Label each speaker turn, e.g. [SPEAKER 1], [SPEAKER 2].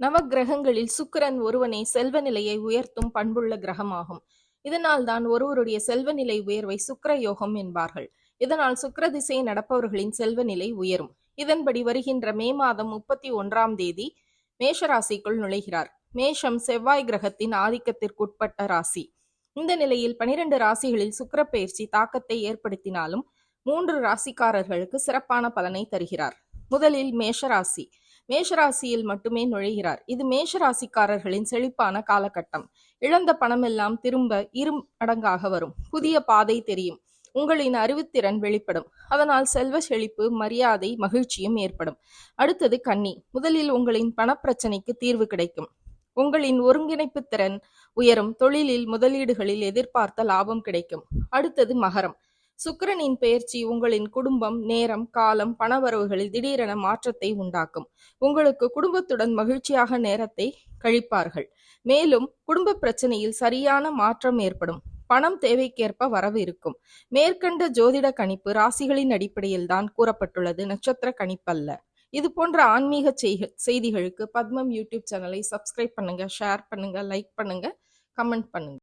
[SPEAKER 1] நவக்கிரகங்களில் சுக்கிரன் ஒருவனே செல்வ நிலையை உயர்த்தும் பண்புள்ள கிரகமாகும். இதனால் தான் ஒருவருடைய செல்வ நிலை உயர்வை சுக்கிர யோகம் என்பார்கள். இதனால் சுக்கிர திசை நடப்பவர்களின் செல்வ நிலை உயரும். இதன்படி வருகின்ற மே மாதம் 31ஆம் தேதி மேஷ ராசிக்குள் நுழைகிறார். மேஷம் செவ்வாய் கிரகத்தின் ஆதிக்கத்திற்குட்பட்ட ராசி. இந்த நிலையில் 12 ராசிகளில் சுக்கிர பெயர்ச்சி தாக்கத்தை ஏற்படுத்தினாலும் 3 ராசிக்காரர்களுக்கு சிறப்பான பலனை தருகிறார். முதலில் மேஷராசி. மேஷராசியில் மட்டுமே நுழைகிறார். இது மேஷராசிக்காரர்களின் செழிப்பான காலகட்டம். இழந்த பணமெல்லாம் திரும்ப 2 மடங்காக வரும். புதிய பாதை தெரியும். உங்களின் அறிவுத்திறன் வெளிப்படும். அதனால் செல்வ செழிப்பு, மரியாதை, மகிழ்ச்சியும் ஏற்படும். அடுத்தது கன்னி. முதலில் உங்களின் பணப்பிரச்சனைக்கு தீர்வு கிடைக்கும். உங்களின் ஒருங்கிணைப்பு திறன் உயரும். தொழிலில், முதலீடுகளில் எதிர்பார்த்த லாபம் கிடைக்கும். அடுத்தது மகரம். சுக்கிரனின் பெயர்ச்சி உங்களின் குடும்பம், நேரம், காலம், பணவரவுகளில் திடீரென மாற்றத்தை உண்டாக்கும். உங்களுக்கு குடும்பத்துடன் மகிழ்ச்சியாக நேரத்தை கழிப்பார்கள். மேலும் குடும்ப பிரச்சனையில் சரியான மாற்றம் ஏற்படும். பணம் தேவைக்கேற்ப வரவு இருக்கும். மேற்கண்ட ஜோதிட கணிப்பு ராசிகளின் அடிப்படையில் தான் கூறப்பட்டுள்ளது, நட்சத்திர கணிப்பல்ல. இது போன்ற ஆன்மீக செய்திகளுக்கு பத்மம் யூடியூப் சேனலை சப்ஸ்கிரைப் பண்ணுங்க, ஷேர் பண்ணுங்க, லைக் பண்ணுங்க, கமெண்ட் பண்ணுங்க.